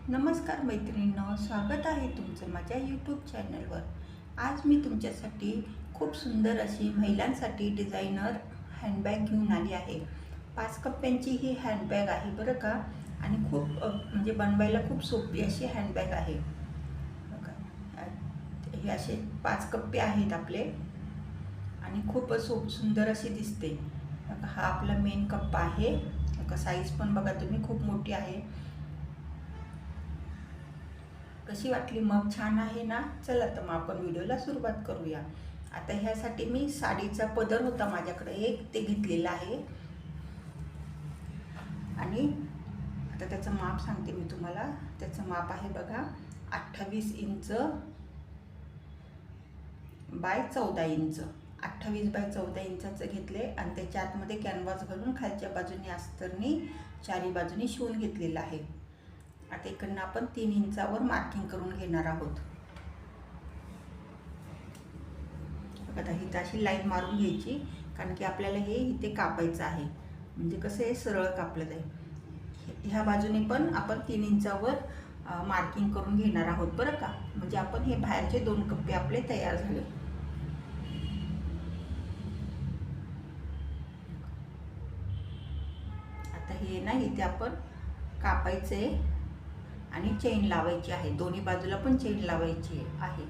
नमस्कार मैत्रिणींनो, स्वागत आहे तुमचं माझ्या यूट्यूब चॅनलवर। आज मी तुमच्यासाठी खूप सुंदर अशी महिलांसाठी डिझायनर हँडबॅग घेऊन आली आहे। 5 कप्प्यांची ही हँडबॅग आहे बरं का, आणि खूप म्हणजे बनवायला खूप सोपी अशी हँडबॅग आहे बघा। हे असे 5 कप्पे आहेत आपले आणि खूप सुंदर अशी दिसते बघा। हा आपला मेन कप्पा आहे बघा। साईज पण बघा तुम्ही, खूप मोठी आहे। कशी वाटली मग? छान आहे ना? चला तर मग आपण व्हिडिओला सुरुवात करूया। आता ह्यासाठी मी साडीचा पदर होता माझ्याकडे एक, ते घेतलेला आहे। आणि आता त्याचं माप सांगते मी तुम्हाला। त्याचं माप आहे बघा 28 इंच बाय 14 इंच। 28 बाय 14 इंचाचं घेतले आणि त्याच्या आतमध्ये कॅनव्हास घालून खालच्या बाजूने अस्तरनी चारी बाजूनी शिवून घेतलेला आहे। आता इकडनं आपण 3 इंचावर मार्किंग करून घेणार आहोत। आता इथं अशी लाईन मारून घ्यायची, कारण की आपल्याला हे इथे कापायचं आहे, म्हणजे कसं हे सरळ कापलं जाईल। ह्या बाजूने पण आपण 3 इंचावर मार्किंग करून घेणार आहोत बरं का, म्हणजे आपण हे बाहेरचे 2 कप्पे आपले तयार झाले। आता हे ना इथे आपण कापायचे आणि चेन लावायची आहे, दोन्ही बाजूला पण चेन लावायची आहे।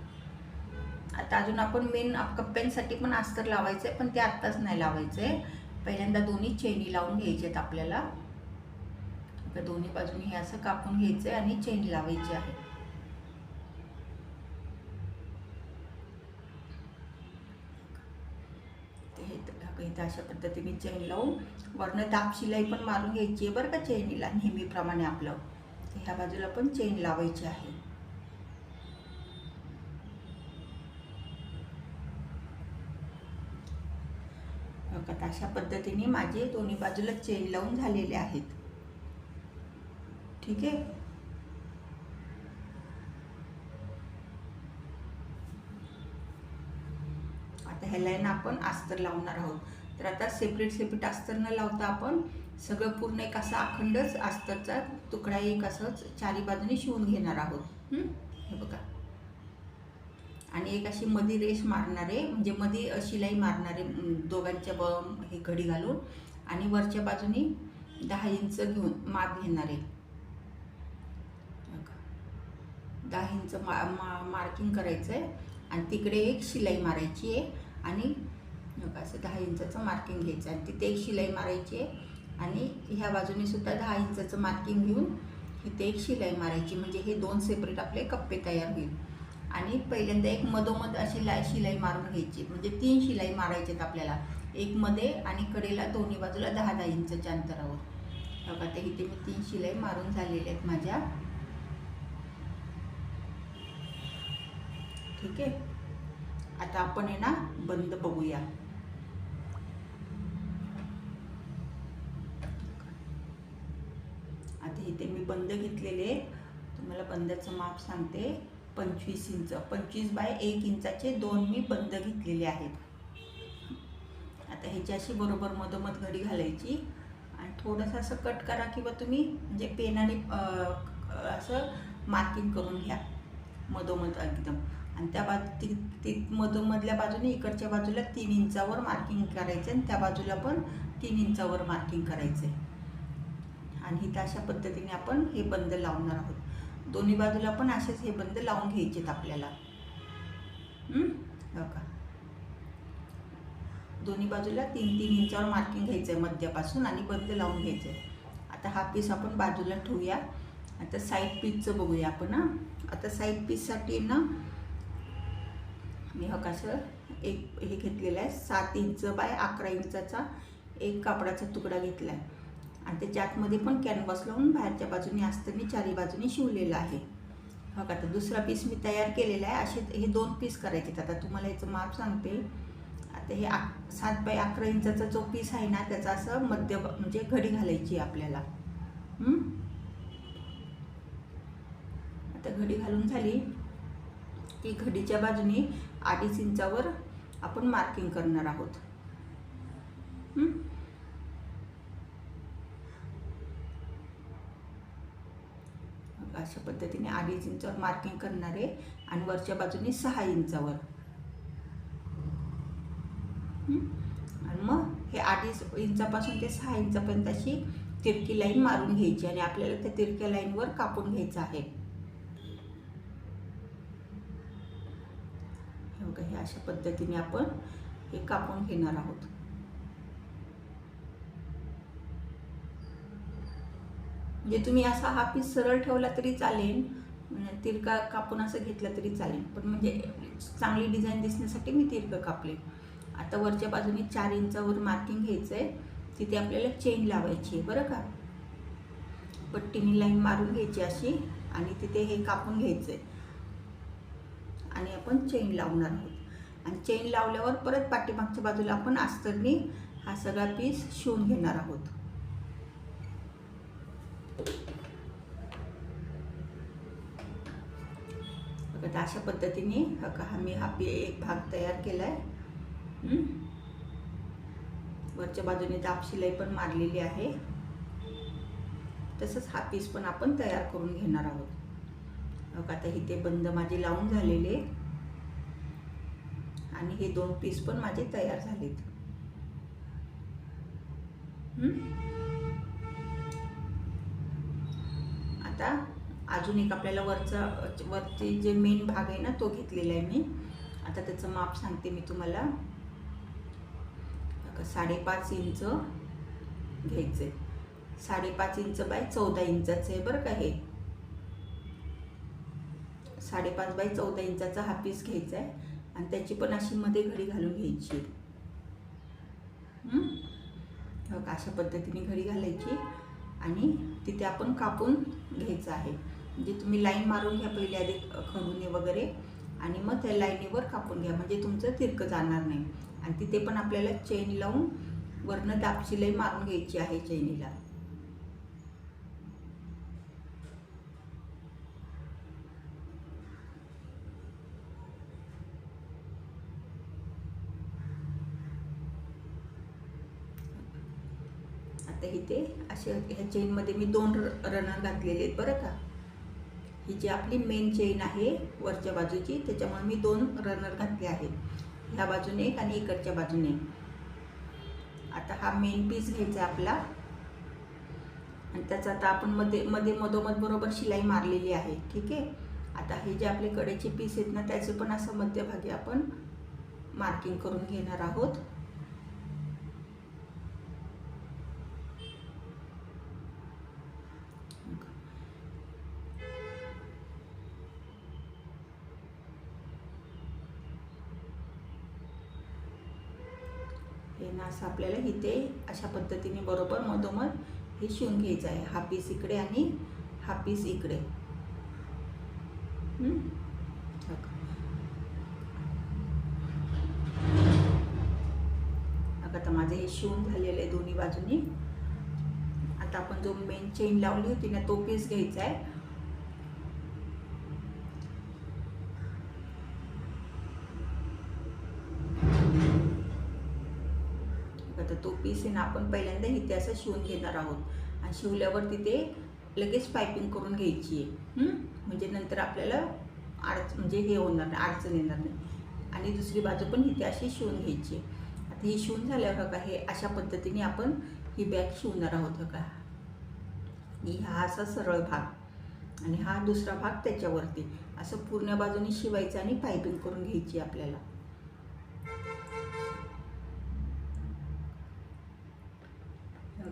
आता अजून आपण मेन कप्प्यांसाठी पण अस्तर लावायचं आहे, पण ते आत्ताच नाही लावायचं आहे। पहिल्यांदा दोन्ही चेनी लावून घ्यायच्यात आपल्याला। आता दोन्ही बाजूनी हे असं कापून घ्यायचं आहे आणि चेन लावायची आहे। इथं अशा पद्धतीने चेन लावून वरनं दाब शिलाई पण मारून घ्यायची आहे बरं का चेनीला, नेहमीप्रमाणे आपलं। ह्या बाजूला पण चेन लावायची आहे। बघा अशा पद्धतीने माझे दोन्ही बाजूला चेन लावून झालेले आहेत, ठीक आहे। आता ह्याला ना आपण अस्तर लावणार आहोत। तर आता सेपरेट अस्तर न लावता आपण सगळं पूर्ण एक असा अखंडच अस्तरचा तुकडा एक असंच चारी बाजूने शिवून घेणार आहोत। हे बघा, आणि एक अशी मध्ये रेष मारणारे, म्हणजे मध्ये शिलाई मारणारे दोघांच्या हे घडी घालून, आणि वरच्या बाजूनी 10 इंच घेऊन माप घेणारे। 10 इंच मार्किंग करायचं आहे आणि तिकडे एक शिलाई मारायची आहे, आणि असं 10 इंचाचं मार्किंग घ्यायचं आणि तिथे एक शिलाई मारायची आहे, आणि ह्या बाजूने सुद्धा 10 इंचाचं मार्किंग घेऊन इथे एक शिलाई मारायची, म्हणजे हे 2 सेपरेट आपले कप्पे तयार होईल। आणि पहिल्यांदा एक मधोमध अशी शिलाई मारून घ्यायची, म्हणजे 3 शिलाई मारायच्यात आपल्याला, एक मध्ये आणि कडेला दोन्ही बाजूला 10-10 इंचाच्या अंतरावर। बघा ते इथे मी 3 शिलाई मारून झालेल्या आहेत माझ्या, ठीक आहे। आता आपण आहे ना बंद बघूया। आता इथे मी बंद घेतलेले, तुम्हाला बंदाचं माप सांगते 25 इंच। 25 बाय 1 इंचाचे 2 मी बंद घेतलेले आहेत। आता ह्याची अशी बरोबर मधोमध घडी घालायची आणि थोडंसं असं कट करा, किंवा तुम्ही म्हणजे पेनाने असं मार्किंग करून घ्या मधोमध एकदम, आणि त्या मधोमधल्या बाजूने इकडच्या बाजूला 3 इंचावर मार्किंग करायचं आणि त्या बाजूला पण 3 इंचावर मार्किंग करायचं। आणि इथं अशा पद्धतीने आपण हे बंद लावणार आहोत। दोन्ही बाजूला पण असेच हे बंद लावून घ्यायचेत आपल्याला। बघा दोन्ही बाजूला 3-3 इंचावर मार्किंग घ्यायचं आहे मध्यापासून, आणि बंद लावून घ्यायचं आहे। आता हा पीस आपण बाजूला ठेवूया। आता साईड पीसचं बघूया आपण। आता साईड पीससाठी ना मी कसं एक हे घेतलेलं आहे 7 इंच बाय 11 इंचाचा एक कापडाचा तुकडा घेतला आहे, आणि त्याच्या आतमध्ये पण कॅनव्हास लावून बाहेरच्या बाजूने अस्तरनी चारी बाजूने शिवलेलं आहे। बघा आता दुसरा पीस मी तयार केलेला आहे। असे हे 2 पीस करायचे। आता तुम्हाला याचं माप सांगते। आता हे 7 बाय 11 इंचाचा जो पीस आहे ना, त्याचा असं मध्य म्हणजे घडी घालायची आपल्याला। आता घडी घालून झाली की घडीच्या बाजूने 2.5 इंचावर आपण मार्किंग करणार आहोत। अशा पद्धतीने 2.5 इंचावर मार्किंग करणार आहे आणि वरच्या बाजूने 6 इंचावर. आणि मग हे 2.5 इंचापासून ते 6 इंचापर्यंत अशी तिरकी लाईन मारून घ्यायची आणि आपल्याला त्या तिरक्या लाईनवर कापून घ्यायचं आहे. हे बघा, हे अशा पद्धतीने आपण हे कापून घेणार आहोत. म्हणजे तुम्ही असा हा पीस सरळ ठेवला तरी चालेल, तिरका कापून असं घेतला तरी चालेल, पण म्हणजे चांगली डिझाईन दिसण्यासाठी मी तिरकं कापले. आता वरच्या बाजूने 4 इंचावर मार्किंग घ्यायचं आहे, तिथे आपल्याला चेन लावायची आहे बरं का. पट्टीने लाईन मारून घ्यायची अशी आणि तिथे हे कापून घ्यायचं आहे आणि आपण चेन लावणार आहोत. आणि चेन लावल्यावर परत पाठीमागच्या बाजूला आपण अस्तरनी हा सगळा पीस शिवून घेणार आहोत. बघा, अशा पद्धतीने मी हा एक भाग तयार केला आहे. वरच्या बाजूने दाब शिलाई पण मारलेली आहे. तसंच हा पीस पण आपण तयार करून घेणार आहोत. बघा, आता इथे बंद माझे लावून झालेले आणि हे 2 पीस पण माझे तयार झालेत. आता अजून एक आपल्याला वरती जे मेन भाग आहे ना तो घेतलेला आहे मी. आता त्याचं माप सांगते मी तुम्हाला. 5.5 इंच घ्यायचे. 5.5 इंच बाय 14 इंचाचं आहे बरं का. हे 5.5 बाय 14 इंचाचा हा पीस घ्यायचा आहे आणि त्याची पण अशी मध्ये घडी घालून घ्यायची. अशा पद्धतीने घडी घालायची आणि तिथे आपण कापून घ्यायचं आहे. म्हणजे तुम्ही लाईन मारून घ्या पहिले आधी खडूने वगैरे आणि मग त्या लाईनीवर कापून घ्या, म्हणजे तुमचं तिरकं जाणार नाही. आणि तिथे पण आपल्याला चेन लावून वरनं दाब शिलाई मारून घ्यायची आहे चेनीला. आता इथे असे ह्या चेनमध्ये मी 2 रनर घातलेले आहेत बरं का. ही जी आपली मेन चेन आहे वरच्या बाजूची, त्याच्यामुळे मी 2 रनर घातले आहेत. ह्या बाजूने एक आणि इकडच्या बाजूने. आता हा मेन पीस घ्यायचा आपला आणि त्याचा आता आपण मधोमध बरोबर शिलाई मारलेली आहे. ठीक आहे. आता हे जे आपले कडेचे पीस आहेत ना त्याचे पण असं मध्यभागी आपण मार्किंग करून घेणार आहोत. हे ना असं आपल्याला इथे अशा पद्धतीने बरोबर मधोमध हे शिवून घ्यायचं आहे. हा पीस इकडे आणि हा पीस इकडे. आता माझे हे शिवून झालेले आहे दोन्ही बाजूनी. आता आपण जो मेन चेन लावली होती ना तो पीस घ्यायचा आहे. आता तो पीस आहे ना आपण पहिल्यांदा इथे असं शिवून घेणार आहोत आणि शिवल्यावर तिथे लगेच पायपिंग करून घ्यायची आहे. म्हणजे नंतर आपल्याला म्हणजे हे होणार नाही, अडचण येणार नाही. आणि दुसरी बाजू पण इथे अशी शिवून घ्यायची. आता ही शिवून झाल्यावर बघा हे अशा पद्धतीने आपण ही बॅग शिवणार आहोत बघा. हा असा सरळ भाग आणि हा दुसरा भाग त्याच्यावरती असं पूर्ण बाजूने शिवायचं आणि पायपिंग करून घ्यायची आपल्याला.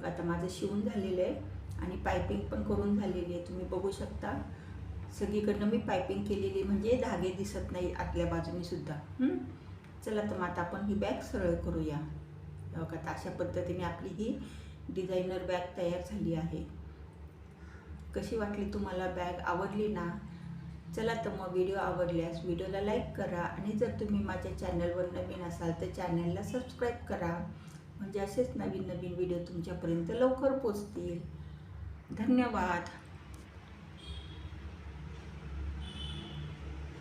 आता माझं शिवून झालेलं आहे आणि पायपिंग पण करून झालेली आहे. तुम्ही बघू शकता सगळीकडनं मी पायपिंग केलेली, म्हणजे धागे दिसत नाही आतल्या बाजूने सुद्धा. चला तर मग आता आपण ही बॅग सरळ करूया. बघा अशा पद्धतीने आपली ही डिझायनर बॅग तयार झाली आहे. कशी वाटली तुम्हाला बॅग? आवडली ना? चला तर मग व्हिडिओ आवडल्यास व्हिडिओला लाईक करा आणि जर तुम्ही माझ्या चॅनलवर नवीन असाल तर चॅनलला सबस्क्राईब करा, म्हणजे असेच नवीन नवीन व्हिडिओ तुमच्यापर्यंत लवकर पोचतील. धन्यवाद.